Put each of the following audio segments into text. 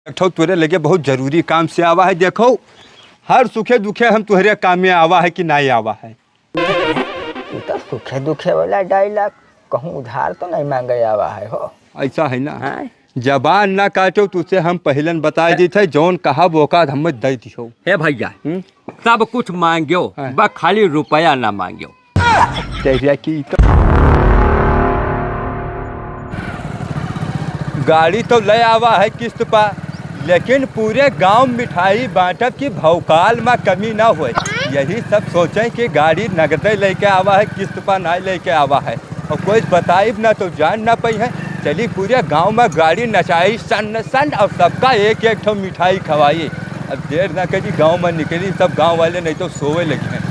तुरे लगे बहुत जरूरी काम से आवा है। देखो हर सुखे दुखे हम तुहरे काम में आवा है कि नहीं आवा है। तो सुखे दुखे वाला डायलॉग कहूँ उधार तो नहीं मांगे आवा है हो। ऐसा है ना, जबान ना काटो तुझसे हम पहलन बता दी थे जौन कहा वो का हम दे दियो। हे भैया सब कुछ मांगियो बस खाली रुपया ना मांगियो। की तो गाड़ी तो ले आवा है किस्त पा, लेकिन पूरे गांव मिठाई बांटब की भौकाल में कमी ना हो। यही सब सोचें कि गाड़ी नगदे लेके आवा है किस्त पा ना लेके आवा है। और कोई बताइब ना तो जान ना पाई है। चली पूरे गांव में गाड़ी नचाई सन सन और सबका एक एक ठो मिठाई खवाई। अब देर ना करी गांव में निकली सब गांव वाले नहीं तो सोवे लगे हैं।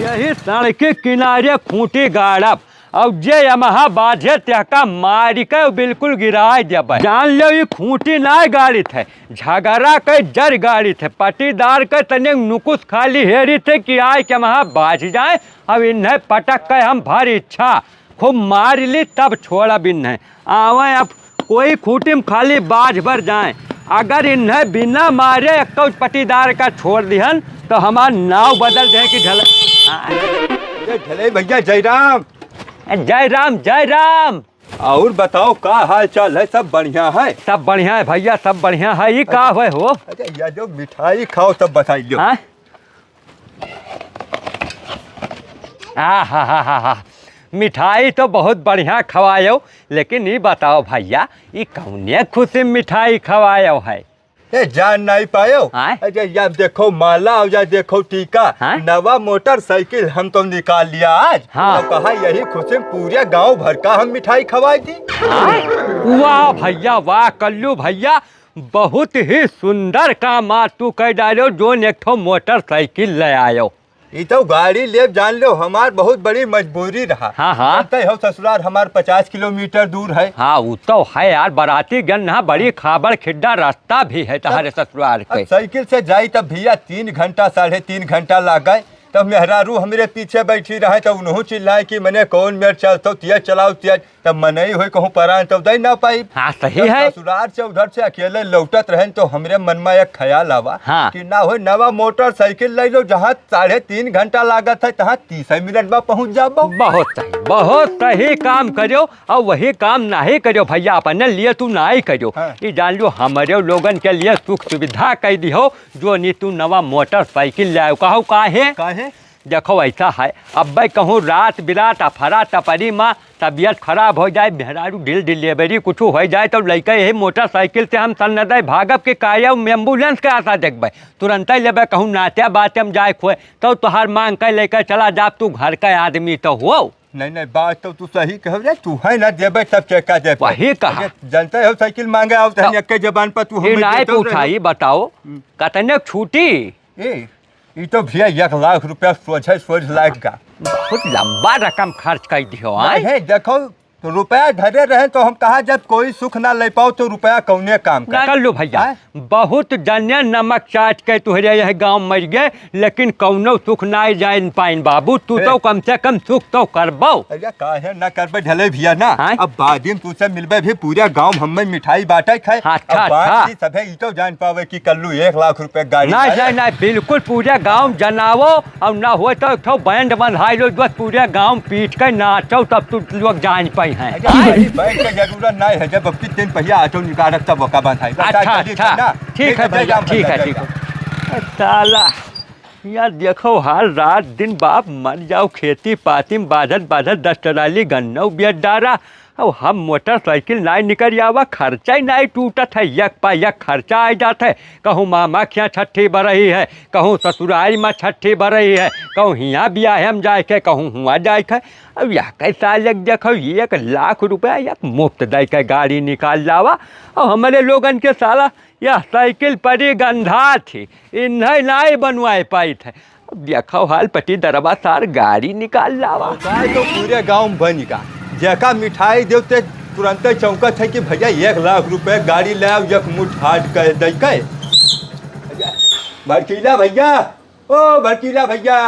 यही सड़क के किनारे खूंटी गाड़ब और जे यमहा बाझे त्याका मारी के बिल्कुल गिराए जब जान लो ये खूंटी ना गाड़ी थे, झगड़ा के जर गाड़ी थे। पटीदार के तने नुकुस खाली हेरी थे कि आए के महा बाझ जाए। अब इन्हें पटक के हम भारी इच्छा खूब मार ली तब छोड़ा बिन है आवे। अब कोई खूंटी में खाली बाझ भर जाए, अगर इन्हें बिना मारे एक पटीदार का छोड़ दिहन तो हमारा नाव बदल जाए कि ढले भैया जयराम। जय राम जय राम। और बताओ का हाल चाल है? सब बढ़िया है? सब बढ़िया है भैया, सब बढ़िया है। ये का हुए हो? अरे या जो मिठाई खाओ तब बताइए। हा मिठाई तो बहुत बढ़िया खवायो, लेकिन ये बताओ भैया ये कौने खुशी मिठाई खवायो है? ए जान नहीं पायो? अरे या देखो माला और या देखो टीका, नवा मोटरसाइकिल हम तो निकाल लिया आज। तो कहा यही खुशी में पूरे गांव भर का हम मिठाई खवाई थी। वाह भैया वाह, कल्लू भैया बहुत ही सुंदर काम आज तू कह डालो जो एक ठो मोटरसाइकिल ले आयो। ये तो गाड़ी ले जान लो हमार बहुत बड़ी मजबूरी रहा। हो ससुराल हमार 50 किलोमीटर दूर है। हाँ वो तो है यार, बाराती गन्ना बड़ी खाबड़ खिड्डा रास्ता भी है तुम्हारे ससुराल के। साइकिल से जाई तब भैया 3 घंटा 3.5 घंटा लग गए। तब मेहरारू हमारे पीछे बैठी रहे तब उन्होंने चिल्लाए कि मैंने कौन मेरे चलता तेज चलाओ तेज। तब मन ही हुई कहूँ परान तब दे ना पाई। हाँ सही है। ससुराल से उधर से अकेले लौटत रहे तो हमरे मन में एक ख्याल आवा कि ना हो नवा मोटरसाइकिल ले लो, जहाँ 3.5 घंटा लागत है तहाँ 30 मिनट में पहुँच जाओ। बहुत सही काम करो। और वही काम नहीं करो भैया अपने लिए तू नहीं करो। ये जान लो हमारे लोगन के लिए सुख सुविधा कह दी हो जो नहीं तू नवा मोटरसाइकिल लाओ। कहो काहे? देखो ऐसा है, अब भाई कहूँ रात बिरात अफरा तपरी माँ तबीयत खराब हो जाए, मेहरारू डिलीवरी कुछ हो जाए तो लैके यही मोटरसाइकिल से हम सन्नदय भागब के काया एम्बुलेंस के आशा देखबे तुरंत ही लेबे। कहूँ नाते बाते में जाए खोए तो तुहार मांग के लेकर चला जा, तू घर का आदमी तो हो। नहीं बात तो तू सही कह रहे, तू है ना देबे तब चेका दे। वही कहा जानते हो साइकिल मांगे आओ के जबान पर तू नहीं पूछा। ही बताओ कतने छूटी? ये तो भैया 1 लाख रुपया सोच लाख का बहुत लंबा रकम खर्च कर दियो। है देखो तो रुपया धरे रहे तो हम कहा जब कोई सुख ना ले पाओ तो रुपया कौने काम कर लो भैया। बहुत जन्य नमक चाट के तुहरे यह गांव मर गए, लेकिन कौनो सुख ना जान पाइन बाबू। तू तो कम से कम सुख तो करबो। अरे काहे ना करबे ढले भैया ना। अब बाद में तुझसे मिलबे भी पूरे गांव हमें मिठाई बांटे खाए। अच्छा सबे ई तो जान पावे कि कल्लू 1 लाख रुपए गाड़ी नहीं बिल्कुल पूरे गांव जनावो और ना हो तो बैंड बंधाई लो बस पूरे गांव पीट के नाचो तब तू लोग जान पाई है। बैंक का जरूरत नहीं है, जब 3 पहिया ऑटो निकाल तब वका बंधाई। अच्छा ठीक है भैया, ठीक है। साला यार देखो हाल रात दिन बाप मर जाओ खेती पाती में बाधत 10 टराली गन्ना बेच डारा। अब हम मोटरसाइकिल नहीं निकल आवा, खर्चा ही नहीं टूटत है, एक पा एक खर्चा आ जाता है। कहूँ मामा के यहाँ छठी बरही है, कहूँ ससुराल में छठी बरही है, कहूँ हियाँ ब्याह में जाए के, कहूँ हुआ जाए के। अब यह कैसा लग देखो 1 लाख रुपया एक मुफ्त दे के गाड़ी निकाल लावा। और हमारे लोगन के साला यह साइकिल परी गंधा थी, इन्हें नहीं बनवाए पाई थे। अब देखो हाल पटी दरबा सार गाड़ी निकाल लावा तो पूरे गाँव में बन गा जैका मिठाई देते तुरंत चौंकत है कि भैया 1 लाख रुपए गाड़ी ले आओ एक मुठ हाट कर दे के। भड़कीला भैया, ओ भड़कीला भैया।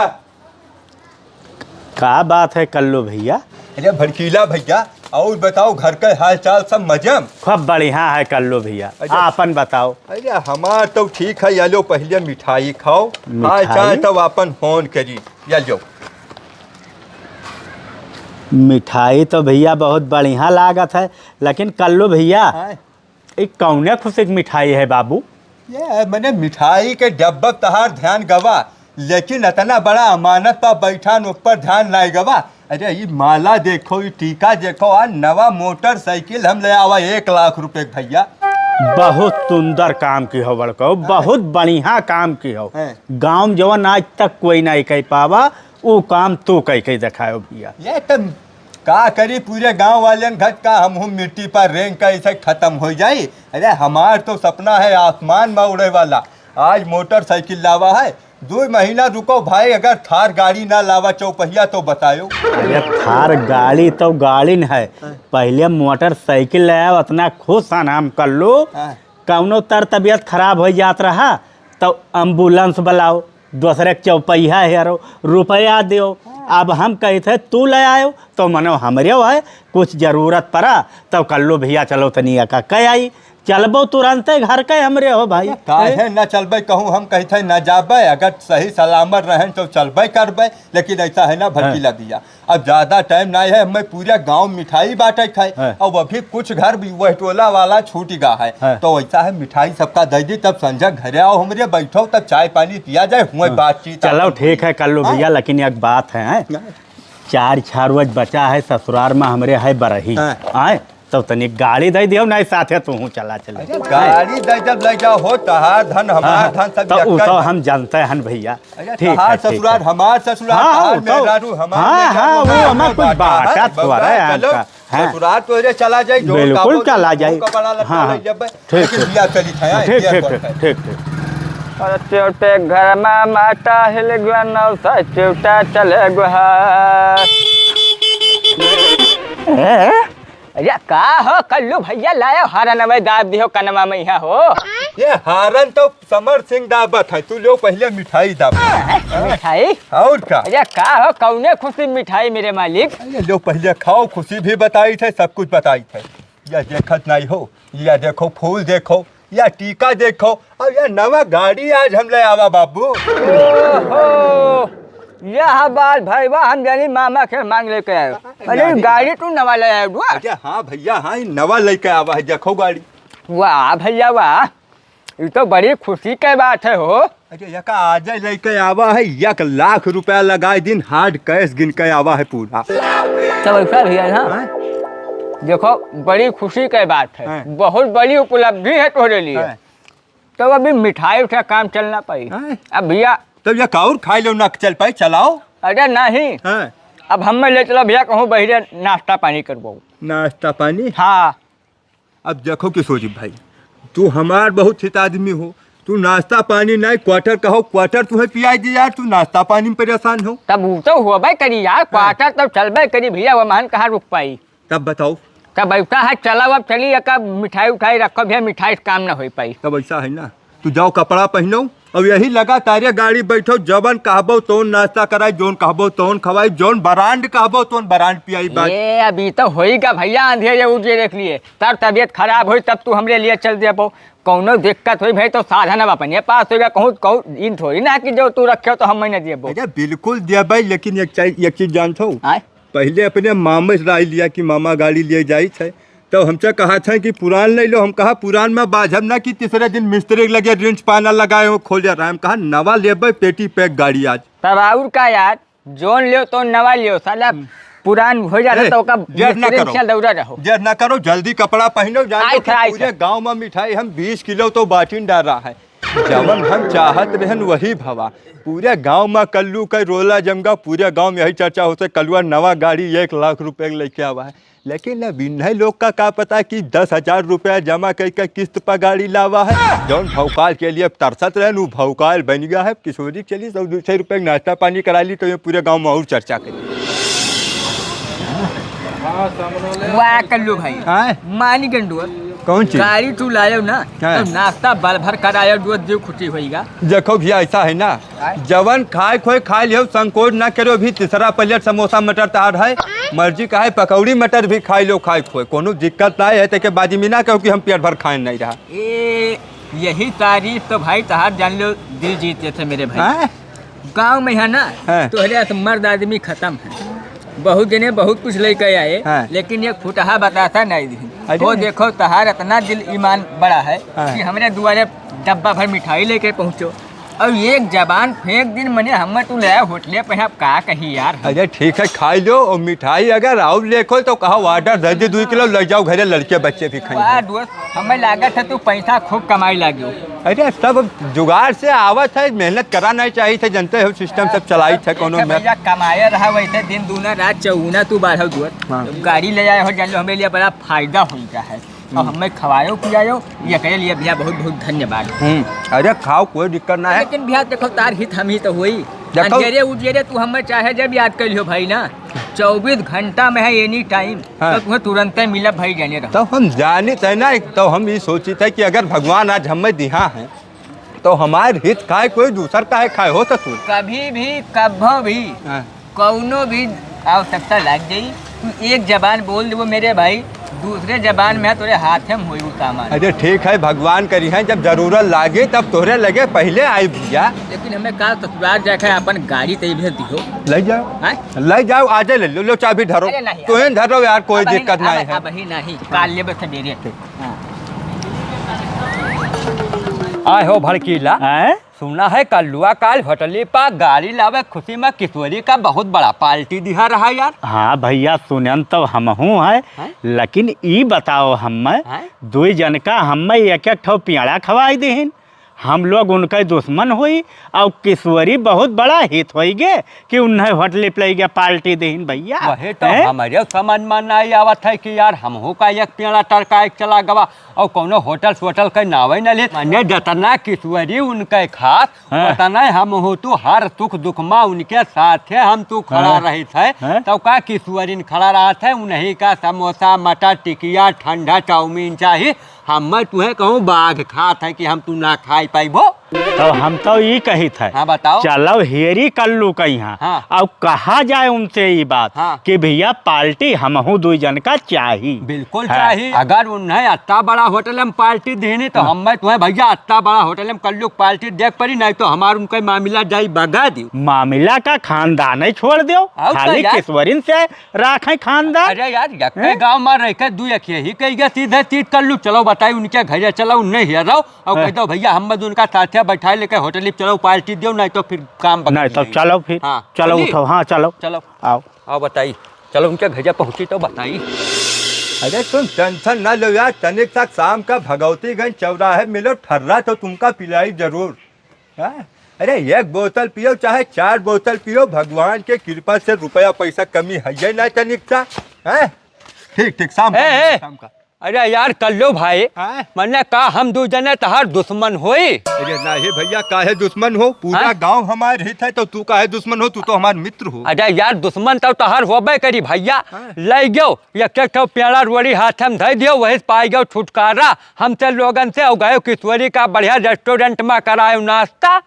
क्या बात है कल्लू भैया? अरे भड़कीला भैया और बताओ घर के हाल चाल सब मजम? खूब बढ़िया है कल्लू भैया। अच्छा। आपन बताओ। अरे हमार तो ठीक है, यालो पहले मिठाई खाओ, हाल चाल तब अपन फोन करी। यालो मिठाई तो भैया बहुत बढ़िया लागत है, लेकिन कल्लू भैया एक कौने खुशी की मिठाई है बाबू? ये मैंने मिठाई के डब्बा तहार ध्यान गवा, लेकिन इतना बड़ा अमानत पर बैठा न ऊपर ध्यान नहीं गवा। अरे ये माला देखो, ये टीका देखो, आज नवा मोटरसाइकिल हम ले आवा 1 लाख रुपए भैया। बहुत सुंदर काम की हो बड़को, बहुत बढ़िया काम की हो। गांव जवन आज तक कोई नहीं कह पावा वो काम तू कह दिखाओ भैया। ये तुम का करी, पूरे गांव वाले घट का हम मिट्टी पर रेंग का ऐसे खत्म हो जाए। अरे हमार तो सपना है आसमान में उड़े वाला, आज मोटरसाइकिल लावा है। 2 महीना रुको भाई, अगर थार गाड़ी ना लावा चौपहिया तो बताओ। अरे थार गाड़ी तो गाड़ी न है, पहले मोटरसाइकिल लाया उतना खुश आराम कर लो। कौनो तर तबीयत खराब हो जात रहा तो एम्बुलेंस बुलाओ, दूसरे चौपहिया है रुपया दो। अब हम कहते तू ले आयो तो मनो हमरे है, कुछ जरूरत पड़ा तो कल्लू भैया चलो तनिया का कह आई, चलबो तुरंत घर के हमरे हो भाई। काहे न चलबे कहूँ, हम कहते न जाबे, अगर सही सलामत रहें तो चलबे करबे, लेकिन ऐसा है ना भड़कीला दिया। अब ज्यादा टाइम नहीं है, हमें पूरे गांव मिठाई बांटे खाए, अब अभी कुछ घर भी वह टोला वाला छूट गया है। तो ऐसा है मिठाई सबका दे दी, तब संजय घरे आओ हमरे, बैठो तब चाय पानी पिया जाए, हुए बातचीत। चलो ठीक है कल्लू भैया, लेकिन एक बात है, 4 रोज बचा है ससुराल में हमरे है बरही आए, तो तनी गाड़ी दे दियो, नहीं साथे तू चला चले। गाड़ी दे जब ले जाओ हो, तहार धन हमार धन सब तो हम जानते हैं भैया। ठीक है, ससुराल हमार ससुराल, मेहरारू हमार, वो हमार कुछ बाटा थोड़ा है। ससुराल तो चला जाए, बिल्कुल चला जाए। हाँ ठीक ठीक। चोटे घर में माता हिल गया, नौ सा चोटा चले गुहार। अरे का हो कल्लू भैया लाया हारन में दाब दियो कनमा में यहाँ हो। ये हारन तो समर सिंह दाबत है, तू लो पहले मिठाई दाब। मिठाई और का? अरे का हो कौने खुशी मिठाई मेरे मालिक? ये लो पहले खाओ, खुशी भी बताई थे, सब कुछ बताई थे। या देखत नहीं हो, या देखो फूल देखो, या टीका देखो, और या नवा गाड़ी आज हम ले आवा बाबू। यह बात भाई वाह, हम जानी मामा के मांग लेके आयो। अरे गाड़ी तू नवा ले आयो दुआ? अच्छा हाँ भैया, हाँ नवा लेके आवा है, देखो गाड़ी। वाह भैया वाह, ये तो बड़ी खुशी की बात है हो। अरे यका आज लेके आवा है, 1 लाख रुपया लगाए दिन हार्ड कैश गिन के आवा है पूरा। तब ऐसा भैया ना, देखो बड़ी खुशी की बात है, बहुत बड़ी उपलब्धि है तुम्हारे लिए। तो अभी मिठाई उठा काम चलना पाई। अब भैया तब ये काउर खाई लो, ना चल पाई चलाओ। अरे नहीं, अब हम ले चलो भैया, कहूँ बहरे नाश्ता पानी करवाओ। नाश्ता पानी? हाँ। अब देखो किशोरी भाई, तू हमार बहुत हित आदमी हो, तू नाश्ता पानी नहीं क्वार्टर कहो, क्वार्टर तुम्हें पियाई दी यार, तू नाश्ता पानी में परेशान हो। तब वो तो हुआ भाई करी यार, क्वार्टर तब चल करी भैया, वो मान कहाँ रुक पाई। तब बताओ। तब ऐसा है चला, अब चलिए कब मिठाई उठाई रखो भैया, मिठाई से काम ना हो पाई। तब ऐसा है ना, तू जाओ कपड़ा पहनो, अब यही लगा तारे गाड़ी बैठो, जबन कहबो तोन नाश्ता कराई, जोन कहबो तोन खवाई, जोन बरांड कहबो तोन बरांड पियाई। बात ये अभी तो होएगा भैया, अंधेरे उठे देख लिए, तब तबीयत खराब हुई तब तू हमरे लिए चल दे। कौनो दिक्कत हुई भाई तो साधन अब अपने पास होगा, कहूँ इन थोड़ी ना कि जो तू रखे तो हम नहीं दिए। बिल्कुल दिया भाई, लेकिन एक चीज जानते हो, पहले अपने मामा से राय लिया कि मामा गाड़ी ले जाई थे, तो हमसे कहा था कि पुरान ले लो। हम कहा पुरान में बाजब ना कि तीसरे दिन मिस्त्री लगे रिंच पाना लगाए हो खोल जा रहा है। हम कहा नवा ले पेटी पैक गाड़ी आज। तब और का यार, जोन लियो तो नवा लियो, साला पुरान हो जाता तो का जर ना करो, जल्दी कपड़ा पहनो। पूरे गांव में मिठाई हम 20 किलो तो बाटिन डाल रहा है, जवन हम चाहत रहन वही भवा। पूरे गांव में कल्लू का रोला जमगा, पूरे गांव में यही चर्चा होते, कल्लुआ नवा गाड़ी 1 लाख रुपए लेके आवा है। लेकिन अब इन्हें लोग का क्या पता कि 10,000 रुपया जमा करके किस्त पर गाड़ी लावा है। जौन भौकाल के लिए तरसत रहे वो भौकाल बन गया है। किशोरी चली 100-200 रुपये नाश्ता पानी करा ली तो ये पूरे गांव में और चर्चा करी। वाह कल्लू भाई, मानी गंडुआ कौन चीज गाड़ी तू लायो ना, तो नाश्ता बल भर करायो, दूध जो खुशी होएगा। देखो भैया ऐसा है ना, जवन खाए खोए खा लियो, संकोच ना करो। भी तीसरा प्लेट समोसा मटर तार है, मर्जी का है पकौड़ी मटर भी खाई लो खाई खोए कोनो दिक्कत ना है तेके बाजी में ना कहो कि हम पेट भर खाए नहीं रहा। ए यही तारीफ तो भाई तहार जान लो दिल जीते थे मेरे भाई। हैं? गांव में है ना हाँ। तो हरे मर्द आदमी खत्म है। बहुत जने बहुत कुछ लेके आए हाँ। लेकिन ये फुटहा बताता नहीं अरे दी। वो नहीं। देखो तहार इतना दिल ईमान बड़ा है हाँ। कि हमरे दुआरे डब्बा भर मिठाई लेके पहुँचो और एक जबान फेंक दिन मने हम तू ले होटले पे आप का कही यार। अरे ठीक है खाई लो और मिठाई अगर और देखो तो कहा ऑर्डर दे दे 2 किलो ले जाओ घरे लड़के बच्चे भी वाह खाएंगे। दोस्त हमें लागत है तू पैसा खूब कमाई लागियो। अरे सब जुगाड़ से आवत है मेहनत कराना चाहिए थे जनते हो सिस्टम सब चलाई थे कोनो में। भैया कमाए रहा वैसे दिन दूना रात चौगुना तू बारह दोस्त हाँ। गाड़ी ले आए हो जान लो हमें लिए बड़ा फायदा हो गया है और हमें खवायो पियायो ये करे लिए भैया बहुत बहुत धन्यवाद। अरे खाओ कोई दिक्कत ना है। लेकिन भैया देखो तार हित हम ही तो हुई देखो। अंधेरे उजेरे तू हमें चाहे जब याद कर लियो भाई ना 24 घंटा में है एनी टाइम हाँ। तो तुम्हें तुरंत मिला भाई जाने रहो। तो हम जाने थे ना तो हम ये सोची थे कि अगर भगवान आज हमें दिया है तो हमारे हित खाए कोई दूसर का है खाए हो तो तू कभी भी कभो भी हाँ। कौनो भी आवश्यकता लग गई तू एक जबान बोल दे वो मेरे भाई दूसरे जबान में तोरे हाथ में हुई वो सामान। अरे ठीक है भगवान करी है जब जरूरत लागे तब तोहरे लगे पहले आई भैया। लेकिन हमें कल ससुराल जाके अपन गाड़ी तय भेज दियो। ले जाओ हाँ? ले जाओ आज ले लो चाबी धरो अरे नहीं, तो धरो यार कोई अब दिक्कत नहीं है। अब ही नहीं काल ले बस मेरे। आए हो भड़कीला सुना है कल्लुआ काल होटली पा गाड़ी लावे खुशी में किशोरी का बहुत बड़ा पार्टी दिहा रहा यार। हाँ भैया सुनन तो हमहू है हैं? लेकिन ई बताओ हमें हैं? 2 जन का हमें एक ठो पियाड़ा खवाई दीन हम लोग उनके दुश्मन हुई और किशोरी बहुत बड़ा हित होई गे कि उन्हें होटल पे गया पार्टी दीन भैया। वही तो हैं? हमारे समझ में नहीं आवत है कि यार हमहू का एक पेड़ा टरका एक चला गवा और कोनो होटल सोटल के नावे न ले मने जतना किशोरी उनके खास हाँ। उतना हम हो तू हर सुख दुख में उनके साथ है हम तू खड़ा हाँ। रही थे हाँ। तो का किशोरी खड़ा रहा थे उन्हीं का समोसा मटर टिकिया ठंडा चाउमीन चाहिए हम तुम्हें कहूँ बाघ खात है कि हम तू ना खाई पाइबो। तो हम तो ये कही थे हाँ बताओ। चलो हेरी कल्लू का यहाँ हाँ। और कहा जाए उनसे ये बात हाँ। कि भैया पार्टी हमहू 2 जन का चाहिए। बिल्कुल हाँ। चाहिए अगर उन्हें इतना बड़ा होटल में पार्टी देनी तो हम तुम्हें भैया इतना बड़ा होटल में कल पार्टी देख पड़ी नहीं तो हमारा उनका मामला जाई बगा दी मामला का खानदान ही छोड़ दो और खाली तो यार। किशोरीन से राखे खानदान। अरे यार यके गांव में रह के 2 एक ही कही गया सीधे तीत कर लू चलो बताई उनके घर चलो उन्हें हेर रहो और हाँ। कह दो भैया हम उनका साथ बैठा लेके होटल में चलो पार्टी दो नहीं तो फिर काम बगड़ नहीं तो जाएगी। चलो फिर हाँ, चलो चलिए। उठो हाँ चलो चलो आओ। आओ बताइए चलो उनके घर पहुंची तो बताइए। अरे तुम टेंशन ना लो यार तनिक तक शाम का भगवतीगंज चौराहे मिलो ठर्रा तो तुमका पिलाई जरूर। हाँ? अरे 1 बोतल पियो चाहे 4 बोतल पियो भगवान के कृपा से रुपया पैसा कमी है ना तनिक सा। ठीक ठीक शाम का। अरे यार कल्लो भाई हाँ? मैंने कहा हम 2 जने तहार दुश्मन होई। अरे नहीं भैया काहे दुश्मन हो पूरा हाँ? गांव हमारे हित है तो तू काहे दुश्मन हो तू तो हमारे मित्र हो। अरे यार दुश्मन तो तहार होबे करी भैया हाँ। ले गयो एक ठो पेड़ा रोड़ी हाथ में धई दियो वही पाई गयो छुटकारा हमसे लोगन से और गयो किशोरी का बढ़िया रेस्टोरेंट में करायो नाश्ता।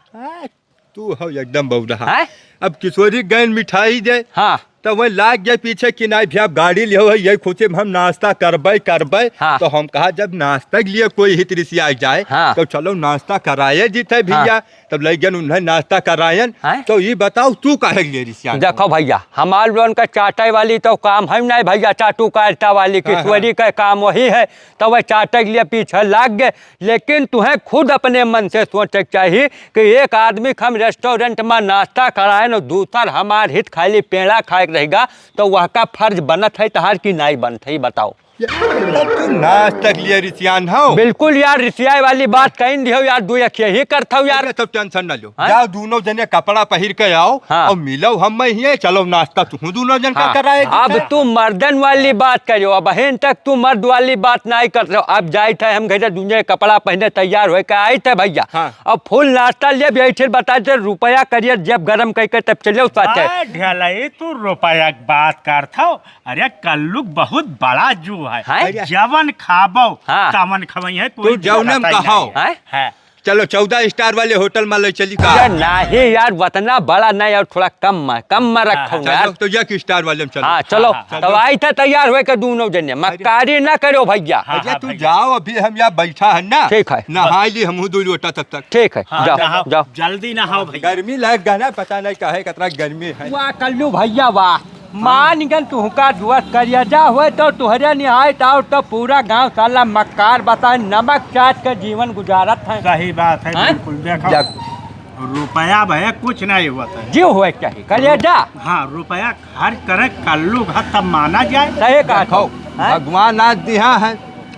तू हो एकदम बौरा। हैं? अब किशोरी गैन मिठाई दे हाँ तो वही लाग गया पीछे कि नहीं भैया गाड़ी लियो है यही खुशी में हम नाश्ता करबे हाँ। तो हम कहा जब नाश्ता के लिए कोई हित रिसिया जाए हाँ। तो चलो नाश्ता कराए जीते भैया तब ले गए उन्हें नाश्ता करायन हाँ। तो ये बताओ तू काहे लिए रिसिया देखो भैया हमार लोन का चाटे वाली तो काम है नहीं भैया चाटू काटता वाली किशोरी का काम वही है तो वह चाटे के लिए पीछे लाग गए लेकिन तुम्हें खुद अपने मन से सोचे चाहिए कि एक आदमी हम रेस्टोरेंट में नाश्ता कराए न दूसर हमार हित खाली पेड़ा खाए रहेगा तो वह का फर्ज बनत है तहार की नहीं बनत है बताओ। तू नाश्ता के लिए रिसियान हो। बिल्कुल यार रिसियाई वाली बात कहीं दियो यार 2 एक ही करता हूँ यार। अरे सब टेंशन ना लो हाँ? जाओ दोनों जने कपड़ा पहिर के आओ हाँ। और मिलो हम ही चलो नाश्ता तू दोनों जन का कराए अब तू मर्दन वाली बात करो अब बहन तक तू मर्द वाली बात नहीं कर रहे हो अब जाए थे हम घर दुनिया कपड़ा पहने तैयार हो के आए थे भैया हाँ। अब फुल नाश्ता लिए बैठे बताते रुपया करिए जब गरम करके तब चले साथे। ढलाई तू रुपया की बात करता अरे कल्लू बहुत बड़ा जू है हैं? जवन खाबो हाँ। तमन खवई है तू जौनम कहो। हैं? है चलो 14 स्टार वाले होटल में ले चली का। यार नहीं यार, उतना बड़ा नहीं और थोड़ा कम में रखूँ यार। चलो तो 1 स्टार वाले में चलो। हाँ चलो, तब आई था तैयार हुए के दोनों जने, मक्कारी ना करो भैया। भैया तू जाओ, अभी हम यहाँ बैठा है ना। ठीक है। नहा ली हम दो लोटा तब तक। ठीक है, हाँ, जाओ नहाओ, जाओ। जल्दी नहाओ भैया। गर्मी लग गया ना, पता नहीं काहे कितना गर्मी है। वाह कल्लू भैया वाह, मान गन तुहका दुआत करिया जा हुए तो तुहरे निहायत आओ तो पूरा गांव साला मक्कार बता नमक चाट के जीवन गुजारत है। सही बात है, हाँ? बिल्कुल। देखो रुपया भैया कुछ नहीं हुआ था। जीव हुए चाहिए कलेजा। हाँ, रुपया खर्च करे कल्लू घर तब माना जाए। सही कहा देखो भगवान आज दिया है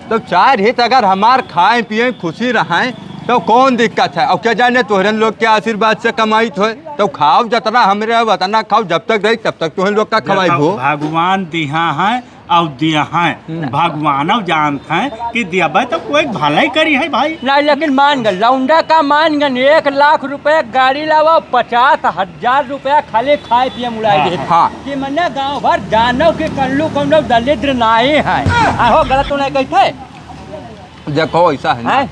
तो 4 हित अगर हमार खाए पिए खुशी रहें तो कौन दिक्कत है। और क्या जाने तोहरन लोग के आशीर्वाद से कमाई हो तो खाओ जितना हमरे उतना खाओ, जब तक रही तब तक तुहन लोग का कमाई हो। भगवान दिया है और दिया है, भगवान जानते हैं कि दिया तो कोई भलाई करी है भाई। नहीं लेकिन मान गए लौंडा का, मान गए 1 लाख रुपए गाड़ी लावा, 50,000 रुपया खाली खाए पिए मुलाई दे। हाँ। कि मने गांव भर जानो कि कल्लू कौनो दलिद्र नहीं है। आहो गलत तो नहीं कहते। देखो ऐसा है ना, हैं?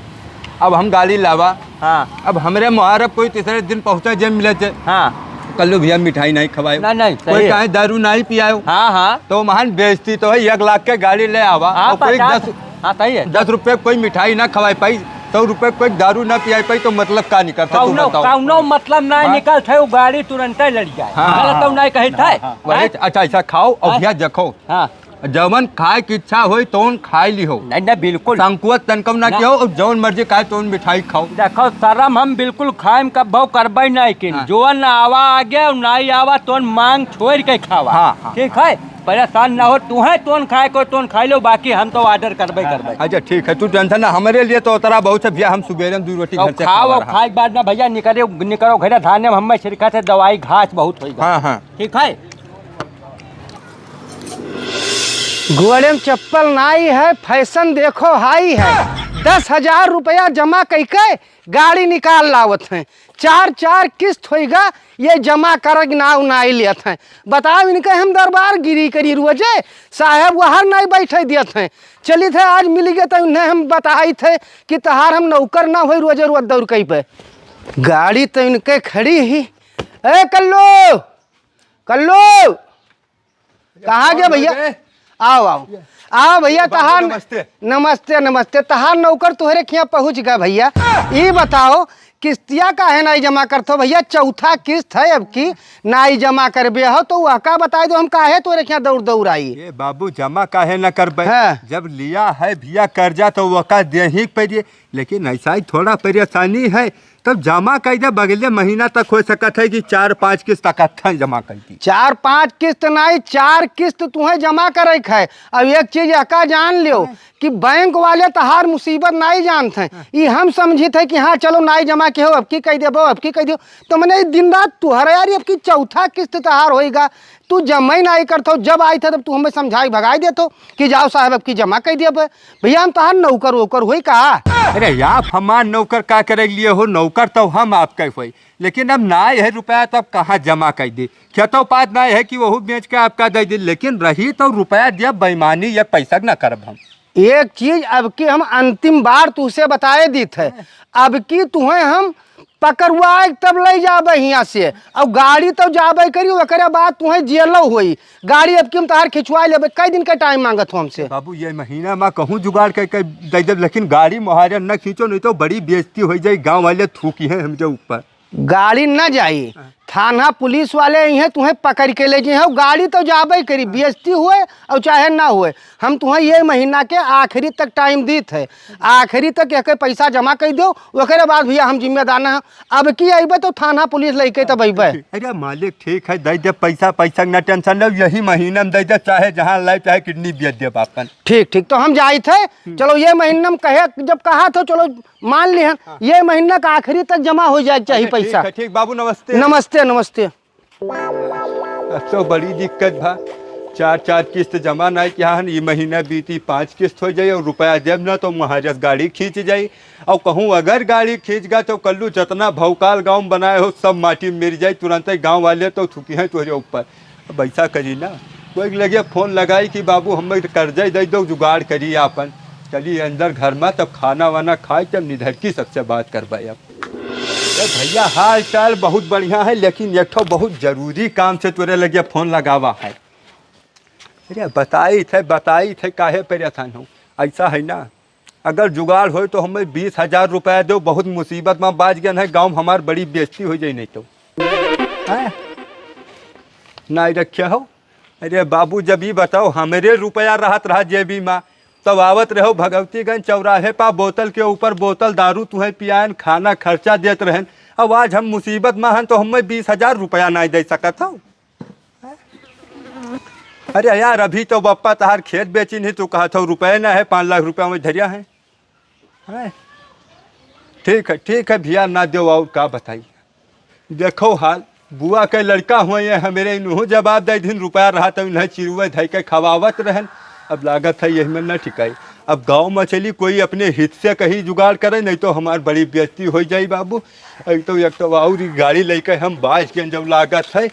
अब हम गाड़ी लावा, हाँ अब हमरे मुहारब कोई तीसरे दिन पहुंचा जब मिले थे हाँ कल्लू भैया मिठाई नहीं खवाए, नहीं कोई सही है। कहे दारू नहीं पियाओ, हाँ हाँ तो महान बेइज्जती तो है। 1 लाख के गाड़ी ले आवा हाँ और कोई 50 हाँ सही है। 10 रुपए कोई मिठाई ना खवाए पाई, 100 रुपए कोई दारू ना पियाई पाई, तो मतलब का निकलता तू कौनो बताओ। कौनो मतलब नहीं हाँ? निकल थे, वो गाड़ी तुरंत लड़ जाए। हाँ, गलत तो नहीं कही थे। वही अच्छा ऐसा खाओ और हाँ? भैया देखो हाँ जवन खाए की इच्छा होई तोन खाई ली हो, नहीं नहीं बिल्कुल। संकुवत तनकम ना ना। किया और जौन मर्जी खाए तोन मिठाई खाओ। देखो शर्म हम बिल्कुल खाएम का भाव करबे नहीं कि हाँ। जो न आवा आगे और नहीं आवा तो मांग छोड़ के खावा। हाँ, हाँ। ठीक है, परेशान ना हो तू है, तोन खाए को तोन खाई लो, बाकी हम तो ऑर्डर करबे करबे। अच्छा ठीक है, तू टेंशन ना, हमारे लिए तो उतरा बहुत है भैया। हम सुबेरे में 2 रोटी घर से खाओ खा और रहा। खाए के बाद ना भैया निकलो घर धाने में हमें छिड़का थे दवाई घास बहुत होगा। हाँ हाँ ठीक है। घोड़े में चप्पल नाई है, फैशन देखो हाई है। 10,000 रुपया जमा करके गाड़ी निकाल लावत हैं। 4 किस्त होएगा ये जमा कर नाई लेत हैं। बताओ इनके हम दरबार गिरी करी रोजे साहब वहां नहीं बैठे दियत हैं। चली थे आज मिल गए तो उन्हें हम बताई थे कि तहार हम नौकर ना हो रोजे रोज दौड़ कहीं पे। गाड़ी तो इनके खड़ी ही। ए कल्लू कल्लू कहाँ गया भैया? आओ आओ आओ भैया। तहार नमस्ते। नमस्ते नमस्ते। तहार नौकर तुहरे खिया पहुँच गया भैया। ये बताओ किस्तिया का है नाई जमा करते भैया? 4था किस्त है अब की नाई जमा करबे हो तो वह का बताए दो, हम काहे तोरे खिया दौड़ दौड़ आई। ये बाबू जमा काहे न कर पाए। हाँ। जब लिया है भैया कर्जा तो वो का दे ही पड़िए, लेकिन ऐसा ही थोड़ा परेशानी है तब जमा कर दे। बगले महीना तक हो सकता है कि 4-5 किस्त इकट्ठा जमा कर दी। 4-5 किस्त नहीं, 4 किस्त तुम्हें जमा करे है। अब एक चीज का जान लियो कि बैंक वाले तहार मुसीबत नहीं जानते हैं। ये हम समझी थे कि हाँ चलो नाई जमा के हो, अब की कह देबो अब की कह दियो। तो मैंने दिन रात तुहरे यार अब की 4था किस्त तहार होएगा, तू जमा ही नहीं करतो। जब आई था तब तू हमें समझाई भगाई देतो कि जाओ साहब अब की जमा कर दिया। भैया हम तहार नौकर वोकर हुई कहा? अरे आप हमार नौकर का करे लिए हो? नौकर तो हम आपका हुई, लेकिन अब ना है रुपया तब कहाँ जमा कर दी। खेतों पात ना है कि वह बेच के आपका दे दी, लेकिन रही तो रुपया दिया बेईमानी या पैसा न करब हम। एक चीज अब की हम अंतिम बार तुझसे बताए दी थे, अब की तुम्हें हम पकड़वाए तब ले जाबे यहाँ से। अब गाड़ी तो जाबे करी ओकरे बाद तुम्हें जेलो हुई गाड़ी। अब की हम तहार खिंचवा लेबे। कई दिन का टाइम मांगत हो हमसे? बाबू ये महीना में कहूँ जुगाड़ करके दे दे, लेकिन गाड़ी मुहारे न खींचो नहीं तो बड़ी बेइज्जती हो जाए। गाँव वाले थूकी हैं हम जो ऊपर। गाड़ी न जाई, थाना पुलिस वाले यहाँ तुम्हें पकड़ के ले जाए। गाड़ी तो जाबे करी, बेइज्जती हुए और चाहे ना हुए। हम तुम्हें ये महीना के आखिरी तक टाइम दी थे, आखिरी तक एक पैसा जमा कर दो, ओकरे बाद भैया हम जिम्मेदार ना। अब की अबे तो थाना पुलिस लेके तब अबे। अरे मालिक ठीक है दे दे पैसा, पैसा न टेंशन लो, यही महीना में दे दे, चाहे जहाँ लाए चाहे किडनी बेच दे बापन। ठीक ठीक तो हम जाए थे। चलो ये महीना में कहे जब कहा तो चलो मान लिया ये महीना का आखिरी तक जमा हो जाए चाहिए पैसा। ठीक बाबू नमस्ते। नमस्ते नमस्ते। तो बड़ी दिक्कत भा, 4 किस्त जमा नहीं किया है। ये महीना बीती 5 किस्त हो जाए और रुपया जब ना तो महाजस गाड़ी खींच जाए। और कहूँ अगर गाड़ी खींच गया तो कल्लू जितना भौकाल गांव बनाए हो सब माटी में मिल जाए तुरंत ही। गाँव वाले तो थुकी हैं तुझे ऊपर। अब ऐसा करी ना, कोई लगे फ़ोन लगाई कि बाबू हमें कर्जा दे दो, जुगाड़ करिए अपन। चलिए अंदर घर में तब खाना वाना खाए तब निधर की सबसे बात करवाए। अब भैया हाल चाल बहुत बढ़िया है, लेकिन एक ठो बहुत जरूरी काम से तोरे लगे फ़ोन लगावा है। अरे बताई थे काहे परेशान हो। ऐसा है ना, अगर जुगाड़ हो तो हमें 20,000 रुपया दो, बहुत मुसीबत में बाज गए है, गाँव हमार बड़ी बेइज्जती हो जाए नहीं तो। नहीं रखे हो। अरे बाबू जब ये बताओ हमारे रुपया रहत रहा जेबी में तब आवत रहो भगवतीगंज चौराहे पा बोतल के ऊपर बोतल दारू तुम्हें पियान खाना खर्चा देत रहन। अब आज हम मुसीबत में हैं तो हमें 20,000 रुपया नहीं दे सकत हो। अरे यार अभी तो बप्पा तहार खेत बेची नहीं तो कहा था रुपये ना है 5 लाख रुपया में धरिया है। ठीक है भैया ना दो और का बताइए। देखो हाल बुआ के लड़का हुए हैं मेरे इन्हों जवाब दे दिन रुपया रहा तो इन्हें चिरुए धई के खवावत रहन। अब लागत है यही में न ठिकाई। अब गांव में चली कोई अपने हित से कहीं जुगाड़ करे नहीं तो हमार बड़ी बेइज्जती हो जाई बाबू। एक तो और गाड़ी लेके हम बाज के जब लागत है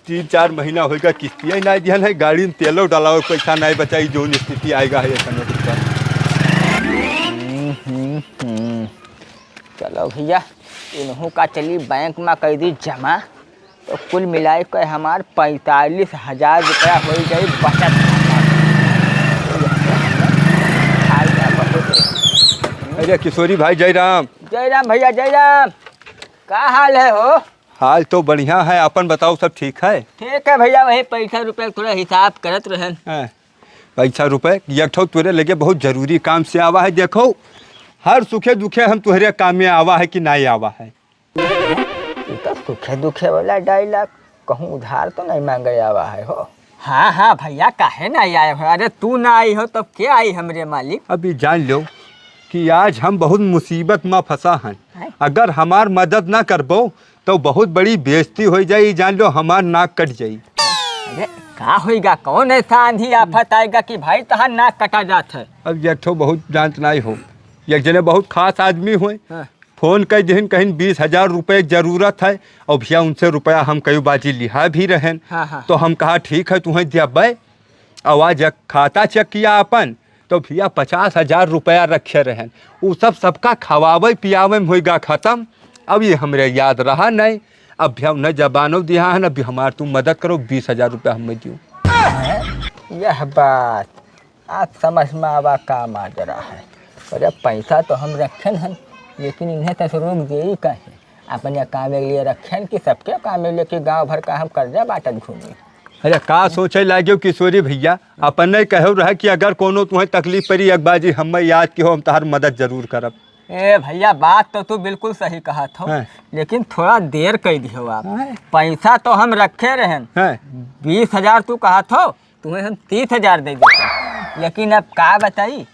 3-4 महीना होगा किस्तियाँ नहीं दिया है, गाड़ी में तेलों डालाओ पैसा नहीं बचाई जो स्थिति आएगा है ऐसा। चलो भैया इन्हों का चली बैंक में कर दी जमा तो कुल मिलाए के हमार 45,000 रुपया हो जाए बचत। अरे किशोरी भाई जय राम भैया जय राम। का हाल है हो? हाल तो बढ़िया है, अपन बताओ सब ठीक है? ठीक है भैया, वही पैसा रुपया थोड़ा हिसाब करत रहन। पैसा रुपये एक ठो तुरे लगे बहुत जरूरी काम से आवा है। देखो हर सुखे दुखे हम तुहरे काम में आवा है कि नहीं आवा है। तो सुखे दुखे वाला डायलॉग कहूँ उधार तो नहीं मांगे आवा है हो। हाँ भैया काहे नहीं आए हो? अरे तू ना आई हो तब क्या आई हमरे मालिक? अभी जान लो कि आज हम बहुत मुसीबत में फंसा हैं। अगर हमार मदद ना करबो तो बहुत बड़ी बेइज्जती हो जाई। जान लो हमार नाक कट जाई। अरे का होएगा? कौन ऐसा आंधी आफत आएगा कि भाई तहार नाक कटा जात है? अब एक ठो बहुत जानत नहीं हो, एक जने बहुत खास आदमी हुए फ़ोन कर दिन कहीं 20,000 रुपये की ज़रूरत है और भैया उनसे रुपया हम कई बाजी लिहा भी रहें। तो हम कहा ठीक है तुम्हें देबै। आवाज खाता चेक किया अपन तो भैया 50,000 रुपया रखे रहें। वो सबका खवावे पियावे में होगा ख़त्म। अब ये हमरे याद रहा नहीं। अब भैया उन्हें जबानो दिया है ना, अभी हमार तुम मदद करो 20,000 रुपया हमें दियो। यह बात आज समझ में आवा काम आ रहा है। अरे पैसा तो हम रखे हैं लेकिन इन्हें तो रोक दे ही कहे अपने काम के लिए रखें कि सबके काम में लेके गांव भर का हम कर्जा बांटत घूमी। अरे का सोचे लागे किशोरी भैया, अपने कहो रहा कि अगर कोनो तुम्हें तकलीफ पड़ी एक बाजी हमें याद की हो हम तहार मदद जरूर करब। ए भैया बात तो तू बिल्कुल सही कहा था लेकिन थोड़ा देर कर दियो आप। पैसा तो हम रखे रहें 20,000 तू कहा था तुम्हें हम 30,000 दे देते। लेकिन अब का बताई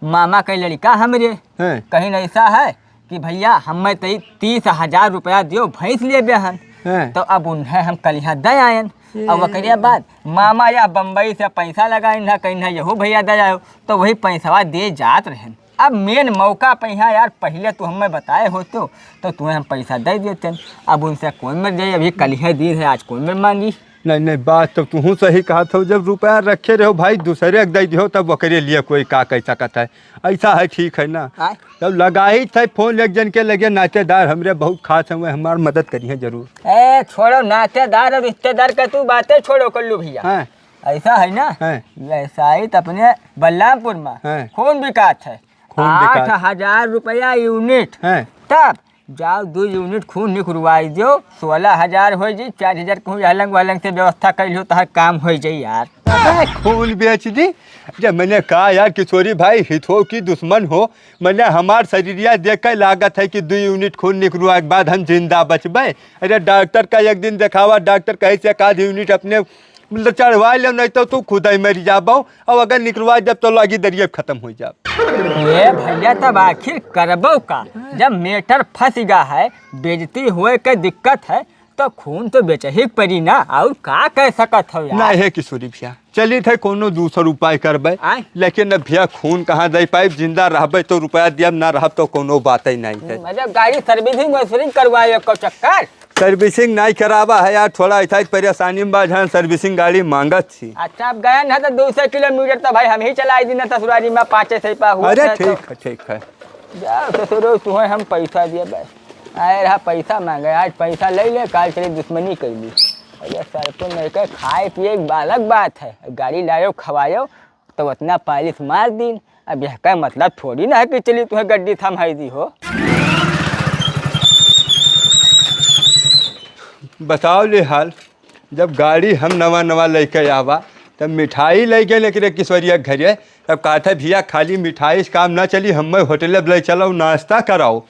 मामा के लड़का हमरे कहीं ऐसा है कि भैया हमें 30,000 रुपया दियो भैंस ले बेहन। तो अब उन्हें हम कल यहाँ दे आयन और वकरिया बाद मामा या बम्बई से पैसा लगाए ना कहीं ना यहो भैया दे आयो तो वही पैसा दे जात रहें। अब मेन मौका पे यहाँ यार पहले तो हमें बताए हो तो तुम्हें हम पैसा दे देते। अब उनसे कौन में जाए, अभी कल ही दी है आज कौन में मांगी। नहीं बात तो तू सही कहा था। जब रुपया रखे रहो भाई दूसरे दे दियो तब वकरे लिए कोई का कह सकता है। ऐसा है ठीक है ना। तब लगाई थे फ़ोन एक जन के लगे नातेदार हमरे बहुत खास हुए हमार मदद करिए जरूर। ए छोड़ो नातेदार और रिश्तेदार का तू बातें छोड़ो कर लू भैया। ऐसा है ना ऐसा ही तो अपने बलरामपुर में खून बिकात है 8,000 रुपया यूनिट। तब जाओ 2 यूनिट खून निकलवाई दो 16,000 हो जाए। 4,000 कहूँ अलग अलग से व्यवस्था कर लो तो काम हो जाए यार। खून बेच दी। जब मैंने कहा यार किशोरी भाई हित हो कि दुश्मन हो, मैंने हमार शरीरिया देख कर लागत है कि 2 यूनिट खून निकलवा के बाद हम जिंदा बचबे। अरे डॉक्टर का एक दिन दिखावा, डॉक्टर कहे से 1 यूनिट अपने चढ़वा ले नहीं तो तू खुद ही मरी जाबो और अगर निकलवा जब तो लगी दरिया खत्म हो जाओ। ये भैया तब आखिर करबो का? जब मेटर फंस गया है बेइज्जती हुए के दिक्कत है तो खून तो बेच ही पड़ी ना और का कह सकत हो यार। नहीं है किशोरी भैया चली थे कोनो दूसर उपाय करबे, लेकिन अब भैया खून कहाँ दे पाए, जिंदा रहबे तो रुपया दियब, ना रहब तो कोनो बात ही नहीं है। मतलब गाड़ी सर्विसिंग वर्विसिंग करवाए एको चक्कर? सर्विसिंग नहीं करावा है यार, थोड़ा ऐसा परेशानी में बाझ सर्विसिंग गाड़ी मांगत थी। अच्छा अब गए ना तो 200 किलोमीटर तो भाई हम ही चलाई दी ना ससुरारी में 5 सैपा हुआ। अरे ठीक है जाओ ससुरो तुम्हें हम पैसा दिए बस। आए रहा पैसा मांगे, आज पैसा ले ले, काल चली दुश्मनी कर ली। अरे सर तो मेरे को खाए पिए एक अलग बात है, गाड़ी लायो खवायो तो उतना पालिश मार दी। अब यह का मतलब थोड़ी ना है कि चली तुम्हें गड्डी थमाई दी हो। बताओ ले हाल, जब गाड़ी हम नवा लेके आवा तब मिठाई ले गए, लेकिन किशोरिया घर तब कहा था भैया खाली मिठाई से काम ना चली, हमें होटल ले चलो नाश्ता कराओ।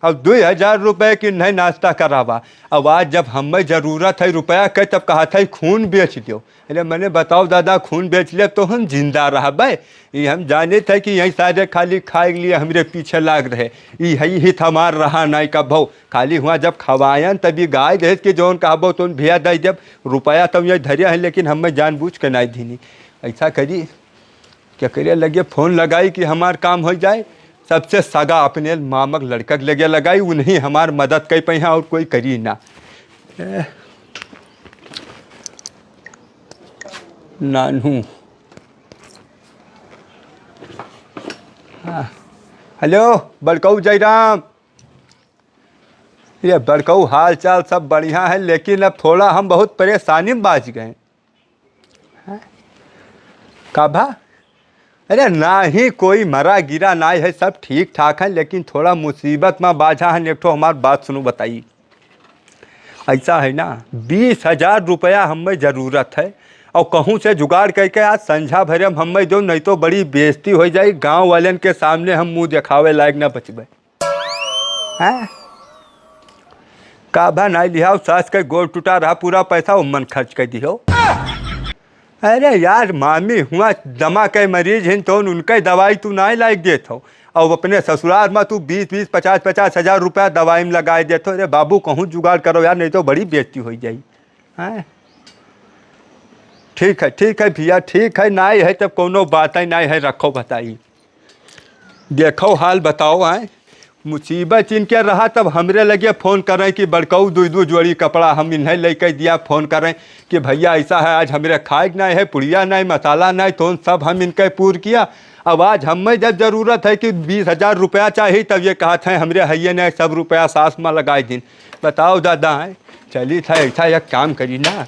अब 2000 रुपये की नहीं नाश्ता करावा। अब आज जब हमें ज़रूरत है रुपया के तब कहा था खून बेच दो। अरे मैंने बताओ दादा खून बेच लिया तो हम जिंदा रहबे? ये हम जाने थे कि यही सारे खाली खाए के लिए हमारे पीछे लाग रहे, यही हित हमार रहा नहीं का भाव खाली हुआ जब खवायन तभी गाय गए कि जौन कहबो तो भैया दे जब रुपया तब यही धरिया है, लेकिन हमें जानबूझ के नहीं दीनी। ऐसा करी क्या करे लगे फ़ोन लगाई कि हमार काम हो जाए, सबसे सगा अपने मामक लड़का के लगे लगाई, उन्हीं हमार मदद कर पाई और कोई करी ना। नानू हाँ हेलो बड़कऊ जयराम, ये बड़कऊ हाल चाल सब बढ़िया है, लेकिन अब थोड़ा हम बहुत परेशानी में बाज गए। काभा? अरे ना ही कोई मरा गिरा ना है, सब ठीक ठाक है, लेकिन थोड़ा मुसीबत में बाझा है। एक तो हमारी बात सुनो बताइए, ऐसा है ना 20,000 रुपया हमें ज़रूरत है और कहूँ से जुगाड़ करके आज संझा भरे हम हमें दो, नहीं तो बड़ी बेइज्जती हो जाए, गांव वालन के सामने हम मुंह दिखावे लायक ना बचबे। हैं काभा नहीं लिया, सास के गोड़ टूटा रहा, पूरा पैसा उमन खर्च कर दियो। अरे यार मामी हुआ दमा के मरीज हैं तो उनके दवाई तू नहीं लायक देत हो, और अपने ससुराल में तू 20-20, 50-50 हज़ार रुपया दवाई में लगाए देते हो। अरे बाबू कहूँ जुगाड़ करो यार, नहीं तो बड़ी बेइज्जती हो जाए। हैं ठीक है भैया ठीक है, नहीं है तब कोनो बात ही नहीं है, रखो बताइए। देखो हाल बताओ हैं, मुसीबत इनके रहा तब हमरे लगे फ़ोन करें कि बड़काऊ 2 जोड़ी कपड़ा हम इन्हें लेकर दिया, फ़ोन करें कि भैया ऐसा है आज हमारे खाए नहीं है, पुड़िया नहीं, मसाला नहीं, तो सब हम इनके पूर किया। अब आज हमें जब ज़रूरत है कि 20,000 रुपया चाहिए तब ये कहा था हमरे हैये ने सब रुपया सास में लगाए दिन। बताओ दादा हैं, चली था ऐसा एक काम करी ना,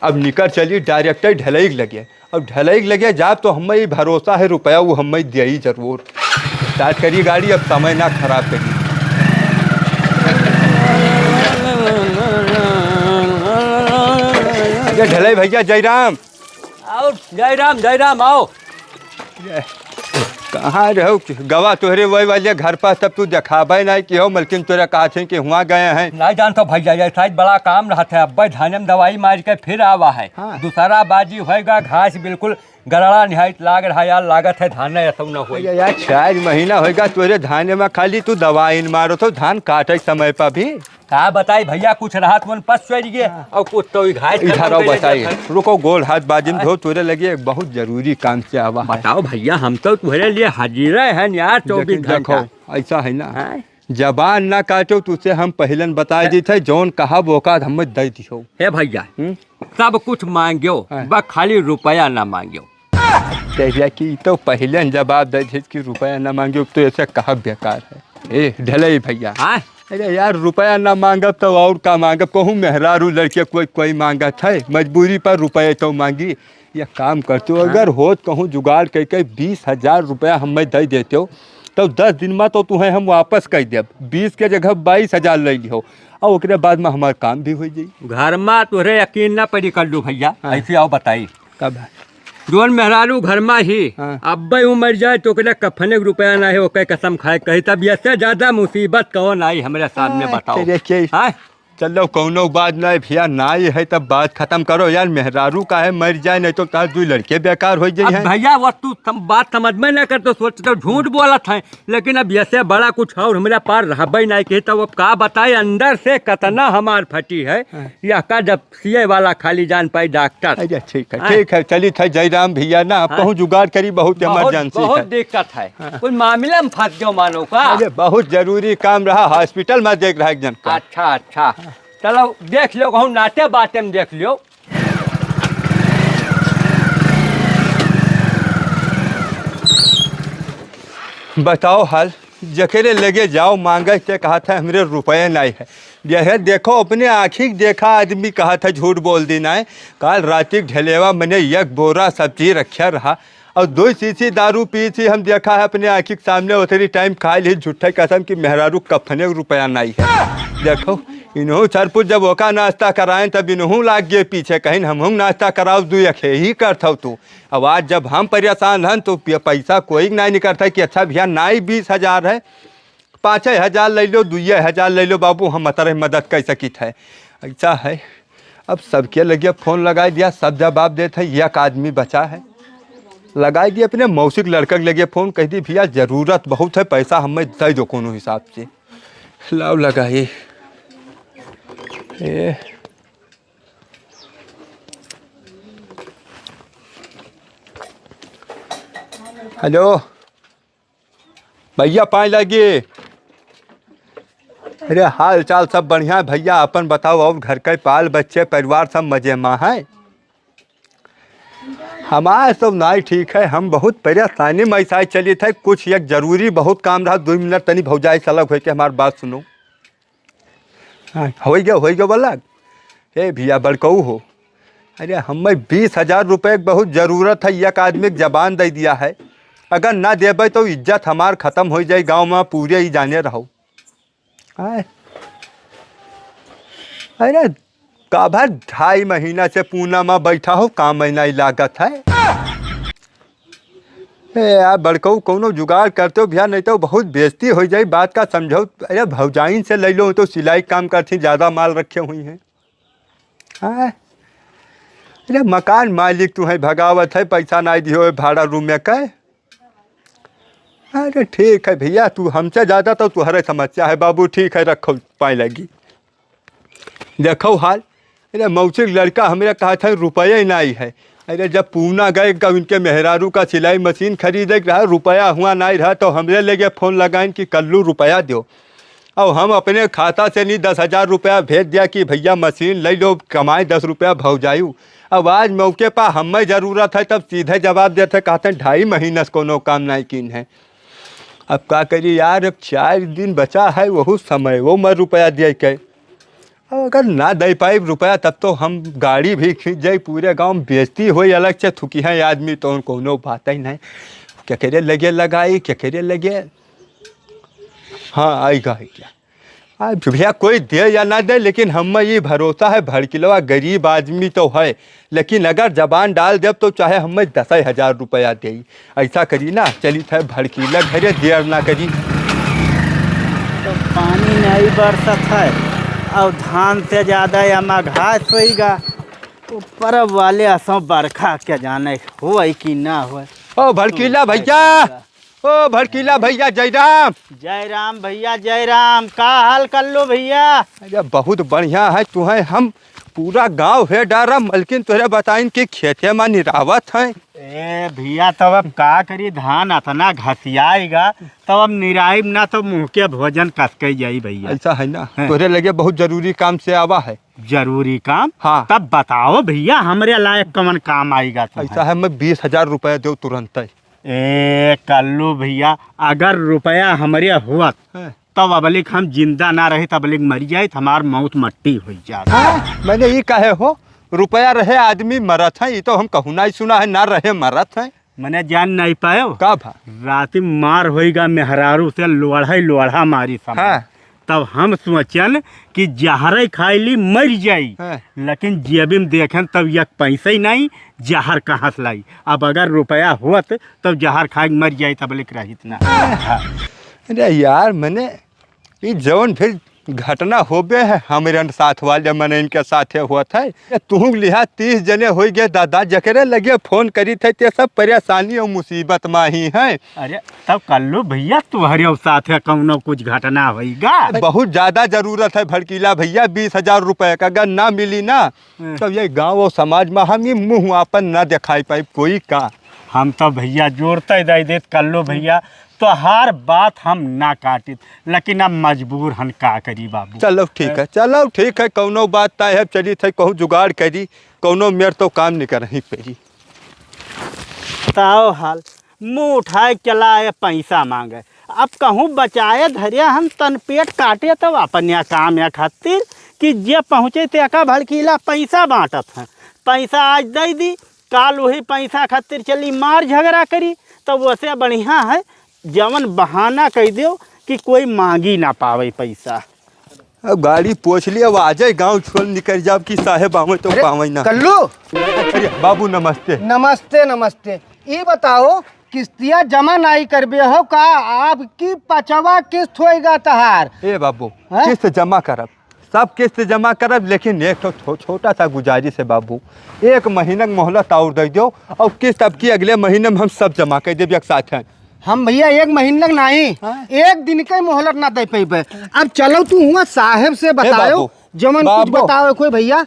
अब निकल चली डायरेक्ट ढलई लगे, अब ढलई लगे जाब तो हमें ही भरोसा है रुपया वो हमें दे ही जरूर। स्टार्ट करी गाड़ी, अब समय ना खराब करी। ये ढलई भैया जयराम आओ, जयराम आओ। कहाँ रहो गवा तोहरे वही वाले घर पर, तब तू दिखाबे नहीं कि हो, मलकिन तोरा कहा थे कि हुआ गए हैं। नहीं जानता भैया, ये शायद बड़ा काम रहा था, अब धाने में दवाई मार के फिर आवा है। हाँ। दूसरा बाजी होएगा, घास बिल्कुल गड़ड़ा निहायत लाग रहा यार, लागत है धान ऐसा न हो यार 4 महीना होएगा तोरे धान में, खाली तू दवाई मारो तो धान काटे समय पर भी। क्या बताई भैया, कुछ राहत मन पस चढ़ गए और कुछ तो घास इधर आओ बताइए, रुको गोल हाथ बाजी में धो, तोरे लगे बहुत जरूरी काम से आवा। बताओ भैया, हम तो तुम्हारे लिए हाजिर हैं यार 24 घंटा। ऐसा है ना, जबान ना काटो तुझसे हम पहलन बता दी थे, जौन कहा वो का हमें दे दियो। हे भैया सब कुछ मांगियो, बस खाली रुपया ना मांगियो। जैसा कि तो पहले जवाब दे थे कि रुपया ना मांगियो, तो ऐसा कहा बेकार है। ए ढलई भैया, अरे यार रुपया ना मांगब तो और का मांगब, कहूँ मेहरारू लड़के कोई मांगत है, मजबूरी पर रुपये तो मांगी। ये काम करते हो अगर हो कहूँ जुगाड़ करके 20,000 रुपया हमें दे देते हो तो 10 दिन में तो तुम्हें हम वापस कर देब, 20 के जगह 22,000 ले लियो, और उसके बाद में हमारा काम भी हो जाए। घर में तुहरे यकीन ना पड़ी कर लू भैया। ऐसे आओ बताई, कब जोन मेहरारू घर में ही अब उमर जाए तो कफने रुपया ना है, ओके कसम खाए कही, तब इससे ज्यादा मुसीबत कौन आई हमारे सामने बताओ। चलो कौनो बात नहीं भैया, नाई है तब बात खत्म करो यार। मेहरारू का है मर जाए, नहीं तो तार 2 लड़के बेकार हो जाए। अब भैया वो तू बात समझ में नहीं कर तो सोचते तो झूठ बोलत है, लेकिन अब ऐसे बड़ा कुछ और हमारे पार रहबे नहीं के तो अब का बताए अंदर से कतना हमार फटी है या का जब सीए वाला खाली जान पाई डॉक्टर। अरे ठीक है चली थे जयराम भैया ना, कहूँ जुगाड़ करी, बहुत इमरजेंसी बहुत है। दिक्कत है, कुछ मामले में फंस गयो मानो का। अरे बहुत जरूरी काम रहा, हॉस्पिटल में देख रहा है एक जन का। अच्छा चलो देख लो, कहूँ नाते बाते में देख लियो। बताओ हाल, जखेरे लगे जाओ मांगे से कहा था हमरे रुपये नहीं है। यह देखो अपने आँखी देखा आदमी कहा था झूठ बोल देना है। कल रात ढलेवा मैंने 1 बोरा सब्जी रखा रहा और 2 शीशी दारू पी थी। हम देखा है अपने आँखी के सामने उतरी टाइम खा ली झूठे कसम की मेहरारू कफने रुपया नहीं है। देखो इन्हों सरपुर जब ओका नाश्ता कराएं तब इन्हों लाग गए पीछे, कहीं हम नाश्ता कराओ 2 अखे ही करता तू। अब आज जब हम परेशान हैं तो पैसा कोई नहीं निकलता कि अच्छा भैया नाई 20,000 है, 5,000 ले लो, 2,000 ले लो बाबू, हम अतरे मदद कर सकित है। ऐसा है अब सबके लगे फ़ोन लगा दिया, सब जवाब देते हैं। एक आदमी बचा है, लगा दिए अपने मौसिक लड़का के लगे फ़ोन, कह दी भैया ज़रूरत बहुत है, पैसा हमें दे दो कोनो हिसाब से। लाओ लगाइए। हेलो भैया, पानी लगी? अरे हाल चाल सब बढ़िया है भैया, अपन बताओ और घर के पाल बच्चे परिवार सब मजे में है? हमारा सब नहीं ठीक है, हम बहुत परेशानी में ऐसा चली थे। कुछ एक जरूरी बहुत काम रहा, 2 मिनट तनी भौजाई सलग हो के हमारी बात सुनो। हाँ हो गया बोला। हे भैया बड़कऊ हो, अरे हमें 20,000 रुपये की बहुत ज़रूरत है। एक आदमी की जबान दे दिया है, अगर ना देवे तो इज्जत हमार ख़त्म हो जाए गांव में, पूरे ही जाने रहो। अरे काभर 2.5 महीना से पूना में बैठा हो, काम महीना ही लागत है। यार बड़कऊ कोनो जुगाड़ करते हो भैया, नहीं तो बहुत बेइज्जती हो जाए, बात का समझो। अरे भौजाइन से ले लो तो सिलाई काम करती, ज़्यादा माल रखे हुई हैं। अरे मकान मालिक तुम्हें भगावत है, पैसा नहीं दियो भाड़ा रूम में कह। अरे ठीक है भैया, तू हमसे ज़्यादा तो तुम्हारे समस्या है बाबू। ठीक है रखो, पाई लगी। देखो हाल, अरे मौसिक लड़का हमें कहा था रुपये ही नहीं है। अरे जब पूना गए उनके मेहरारू का सिलाई मशीन खरीदे रहा, रुपया हुआ नहीं रहा तो हमरे लगे फ़ोन लगाएं कि कल्लू रुपया दो। और हम अपने खाता से नहीं 10,000 रुपया भेज दिया कि भैया मशीन ले लो, कमाए 10 रुपया भौजायू। अब आज मौके पर हमें ज़रूरत है तब सीधे जवाब देते, कहते हैं 2.5 महीने से कोनो काम नहीं किन है। अब क्या करिए यार, अब 4 दिन बचा है, वह समय वो मैं रुपया दे के। अगर ना दे पाए रुपया तब तो हम गाड़ी भी खींच जाए, पूरे गांव में बेइज्जती हो अलग से थुकी है आदमी, तो कोनो बात ही नहीं। क्या करे लगे लगाई, क्या करे लगे। हाँ आएगा है क्या भैया, कोई दे या ना दे, लेकिन हमें ये भरोसा है भड़किलवा गरीब आदमी तो है, लेकिन अगर जबान डाल दे तो चाहे हमें 10,000 रुपया दे। ऐसा करी ना, चली था भड़कीला घरे, देर ना करी। तो पानी नहीं बरसत है और धान से ज़्यादा या घास होगा, ऊपर वाले असों बरखा क्या जाने हो कि ना हो। ओ भड़कीला भैया, ओ भड़कीला भैया, जयराम। जयराम भैया जयराम, का हाल कर लो भैया? अरे बहुत बढ़िया है तुम्हें, हम पूरा गांव है डारा, मलकिन तुहरे बताइन कि खेते में निरावत है। ए भैया तब अब का करी, धान अतना घसियाएगा तब अब निराइब ना तो मुँह के भोजन कस के जाई भैया। ऐसा है ना, तुहरे लगे बहुत जरूरी काम से आवा है। जरूरी काम? हाँ। तब बताओ भैया हमरे लायक कौन काम आएगा? ऐसा है, मैं 20,000 रुपया दो तुरंत। ए कल्लू भैया, अगर रुपया हमारे हुआ तब अबलिक हम जिंदा ना रहे, तब अबलिक मर जाए, हमार मौत मट्टी हो जाए। मैंने ये कहे हो रुपया रहे आदमी मरत है, ये तो हम कहूँ ना ही सुना है, ना रहे मरत है। मैंने जान नहीं पायो का भा रात मार होएगा मेहरारू से लोढ़ा मारी सब। हाँ। तब हम सोचन कि जहर खाई ली मर जाई, लेकिन जेबी में देखें तब एक पैसा ही नहीं, जहर कहाँ से लाई। अब अगर रुपया होत तब जहर खा मर जाए तब लिख रही इतना। अरे यार मैंने ये जवन फिर घटना होबे है हमारे साथ वाले मन इनके साथे हुआ था। तू लिहा 30 जने हो गए दादा, जकरे लगे फोन करी थे ते सब परेशानी और मुसीबत में ही है। अरे तब कल्लू भैया तुम्हारे साथ है कौनो कुछ घटना होगा। बहुत ज्यादा जरूरत है भड़कीला भैया, 20,000 रुपए का अगर ना मिली ना तो ये गांव और समाज में हम ही मुँह अपन न दिखाई पाई कोई का। हम तो भैया जोड़ते दे देत कल्लू भैया, तो हर बात हम ना काटित, लेकिन अब मजबूर हम का करी बाबू। चलो ठीक है कौनो बात तय है, चली थे कहूँ जुगाड़ करी, कौनो मेरे तो काम नहीं कर रही पेरी। ताओ हाल मुँह उठाए चलाए पैसा मांगे, अब कहूँ बचाए धरिया हम तन पेट काटे तो अपन या काम या खातिर कि जे पहुँचे ते का भड़कीला पैसा बांटत हैं। पैसा आज दे दी, काल वही पैसा खातिर चली मार झगड़ा करी, तो वैसे बढ़िया है जवन बहाना कह दो कि कोई मांगी ना पावे पैसा। अब गाड़ी पूछ लिया, अब आ जाए गाँव छोड़ निकल जाओ कि साहेब आवे तो पावे ना। कल्लू अरे बाबू नमस्ते। नमस्ते। ये बताओ किस्तियाँ जमा नहीं करबे हो का? आपकी 5वां किस्त होएगा तहार। ए बाबू हैं? किस्त जमा करब, सब किस्त जमा करब, लेकिन एक तो छोटा सा गुजारिश है बाबू, 1 महीना की मोहलत और दे दो और किस्त अब की अगले महीने में हम सब जमा कर देब एक साथ है। हम भैया 1 महीना नहीं, 1 दिन के मोहलत ना दे पेबे। अब चलो तू हुआ साहेब से बताओ, जमन कुछ बताओ कोई भैया।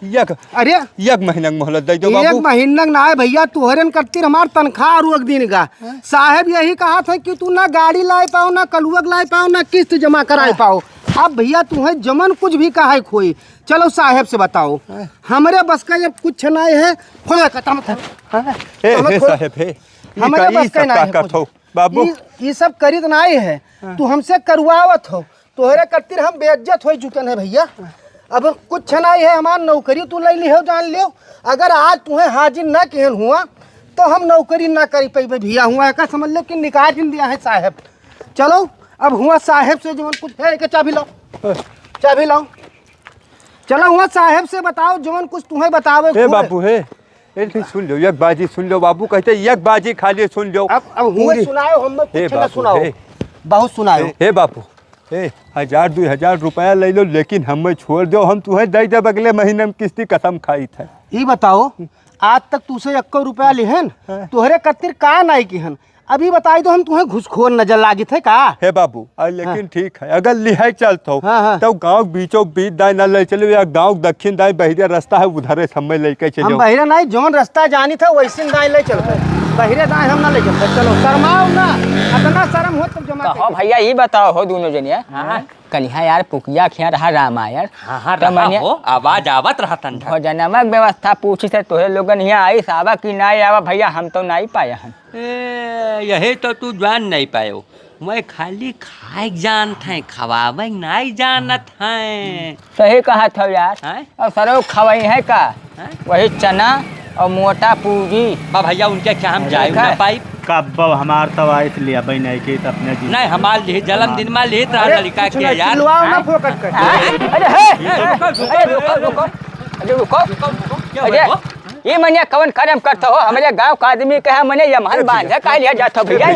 अरे 1 महीना की मोहलत दे दो बाबू। 1 महीना ना है भैया, तुहरन करती हमार तनख्वाह और 1 दिन का। साहेब यही कहा था कि तू ना गाड़ी लाए पाओ, ना कलुअक लाए पाओ, ना किस्त जमा कराए पाओ। अब भैया तुम्हें जमन कुछ भी कहा है खोई, चलो साहेब से बताओ, हमारे बस का ये कुछ नहीं है। हमारे बस का नहीं है बाबू, ये सब करीत नहीं है, तू हमसे करवावत हो, तोहरे करतिर हम बेइज्जत हो चुके हैं भैया। अब कुछ नहीं है, हमार नौकरी तू ले ली हो, जान लियो। अगर आज तुम्हें हाजिर ना कहन हुआ तो हम नौकरी ना कर पेबे भैया। हुआ का समझ ले कि निकाह दिन दिया है साहेब। चलो अब हुआ साहेब से जवन कुछ है कि चाबी लाओ। चलो हुआ साहेब से बताओ जवन कुछ तुम्हें बतावे। बाबू है सुन लो, एक बाजी सुन लो बाबू, कहते एक बाजी खाली सुन लो। अब हुए सुनाओ, हम कुछ ना सुनाओ, बहुत सुनाओ। हे बापू, 1,000-2,000 रुपया ले लो, लेकिन हमें छोड़ दो, हम तुम्हें दे देब अगले महीने में किस्ती कसम खाई थे। ये बताओ आज तक तुझसे 1 रुपया लिहन, तुहरे कतिर का नहीं किहन, अभी बताई तो हम तुम्हें घुसखोर नजर लागी थे का? हे बाबू लेकिन ठीक है, अगर लिहाई चलतो हाँ। तो गांव बीचों बीच दाएं न ले चलो, या गांव दक्षिण दाएं बहिरे रास्ता है उधर समय लेके चलो। हम बहिरे नहीं, जौन रास्ता जानी था वैसे दाएं ले चलते, बहिरे दाएं हम ना ले चलते। चलो शर्माओ ना, अपना शर्म हो तब जमा हो भैया ये बताओ हो दोनों जनिया कलिहा यार पुकिया खिया रहा रामा यार। हाँ हो आवाज आवत रहा ठंडा। भोजनमक व्यवस्था पूछी थे तोहे लोगन यहाँ आई सावा कि नहीं आवा भैया, हम तो नहीं पाया हम। यही तो तू जान नहीं पायो, मैं खाली खाए जानत है, खवावे नहीं जानत है। सही कहा था यार। और सरो खवाई है का वही चना और मोटा पूरी बा भैया, उनके क्या हम जाए ना पाई कब हमार तवा इसलिए भाई नहीं के अपने जी नहीं हमार लिए जन्मदिन में लेत रहा लड़का के यार। रुको ये मनिया कवन करम करते हो, हमारे गांव का आदमी कहा मने यमहन बांधे का लिया जाता भैया।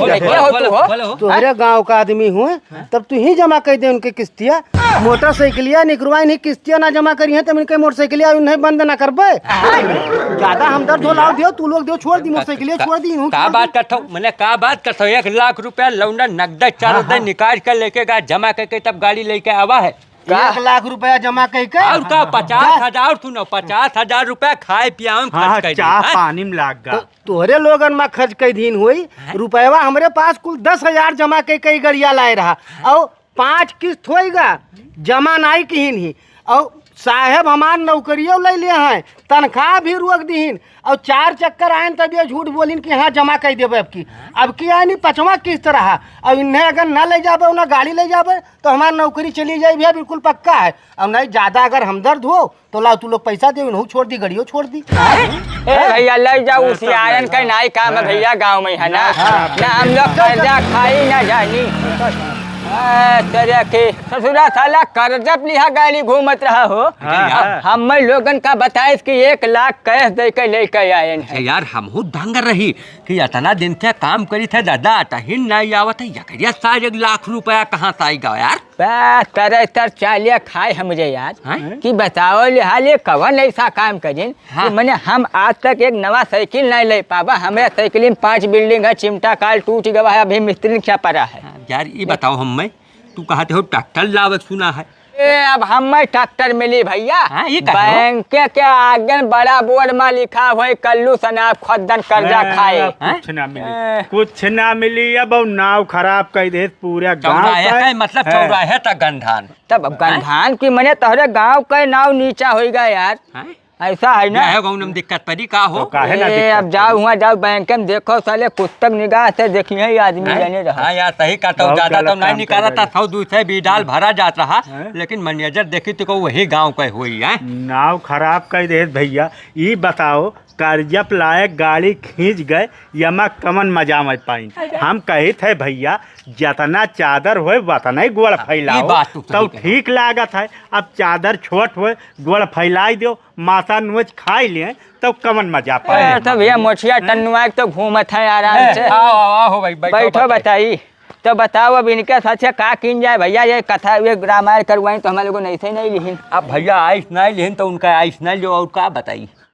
तुम्हारे गांव का आदमी हुए तब तू ही जमा कर दे उनके किस्तियाँ। मोटरसाइकिलिया निकलवाई नहीं, किस्तियाँ ना जमा करी है तो इनके मोटरसाइकिलिया उन्हें बंद ना करबे। ज्यादा हमदर्द हो लाओ दियो, तू लोग दियो, छोड़ दी मोटरसाइकिलिया, छोड़ दी। का बात करता हूँ मैंने, का बात करता हूँ, 1 लाख रुपया लौंडा नकद चारों दिन निकाल कर लेके गया, जमा करके तब गाड़ी लेके आवा है। 1 लाख रुपया जमा करके और का 50,000 सुनो 50,000 रुपया खाए पिया खर्च कर चाह पानी में लाग गा। तोहरे लोगन में खर्च कई दिन हुई, रुपया हमारे पास कुल 10,000 जमा के कई गड़िया लाए रहा, और 5 किस्त होएगा जमा नहीं किहिन ही। और साहेब हमार नौकरियों ले लिए हैं, तनख्वाह भी रोक दीन, और 4 चक्कर आए तब ये झूठ बोलिन कि हाँ जमा कर देवे। अब की आए नहीं 5वां किस्त रहा, और इन्हें अगर ना ले जाबे ना गाड़ी ले जाबे तो हमारी नौकरी चली जाए भैया, बिल्कुल पक्का है। और नहीं ज़्यादा अगर हमदर्द हो तो लाओ तू लोग पैसा दे, इन्हों छोड़ दी, गड़ियों छोड़ दी। भैया ले जाओ उसी आयरन का नहीं काम है भैया गाँव में है ना, हम लोग कर्जा खाई ना जानी। तेरे के ससुरा साला कर्जा लिहा गाड़ी घूमत रहा हो। हम लोगन का बताइस कि 1 लाख कैश दे के लेके आए हैं यार। हमहू दंग रही कि इतना दिन से काम करी थे दादा, तहिन नहीं आवत है, 1 लाख रुपया कहाँ से आएगा यार। तरह तर चालिया खाए है मुझे यार हैं? कि बताओ हाल कवन ऐसा काम करिन कि मैंने हम आज तक एक नवा साइकिल नहीं ले पावा। हमारे साइकिल में 5 बिल्डिंग है, चिमटा काल टूट गया है, अभी मिस्त्री क्या पड़ा है। यार ये बताओ हमें, तू कहते हो ट्रैक्टर लावत सुना है। अब हमें ट्रैक्टर मिली भैया। हाँ, ये कहो। बैंक के आगे बड़ा बोर्ड में लिखा हुआ है कल्लू सनाब खुदन कर्जा खाए। कुछ ना मिली, कुछ ना मिली। अब नाव खराब कर दे पूरे गांव चौराहे का। है, मतलब चौराहे तक गंधान। तब गंधान की मने तोहरे गांव का नाव नीचा होएगा यार, हैं? ऐसा है ना। है गाँव में दिक्कत पड़ी का हो। काहे ना ए, दिक्कत अब जाओ वहाँ जाओ बैंक में देखो साले पुस्तक निगाह से देखिए ही आदमी जाने रहा। हाँ यार सही कहता हूँ, बहुत ज्यादा तो गलत नहीं काम निकाला कर था, रहे 100-200 बीडाल भरा जाता रहा, हैं? लेकिन मैनेजर देखी तो वही गांव का हुई है। नाव खराब कर दे भैया। ये बताओ कर्जप लायक गाड़ी खींच गए यमा कमन मजा में पाई। हम कहे थे भैया जितना चादर होए उतना ही गोड़ ये फैलाओ बात तो सही तो कहे। ठीक लागत है। अब चादर छोट होए गोड़ फैलाई दो, माथा नोच खाई लिए तो कमन मजा पाए। तो भैया मोछिया टन्नुआ तो घूमत है आराम से। आओ भाई बैठो बताई। तो बताओ अब इनके साथ से का किन जाए भैया, ये कथा ये रामायण करवाई तो हमारे लोगों ने ऐसे ही नहीं लिखी। अब भैया आइस नहीं लेन तो उनका आइस नहीं लो और का बताई।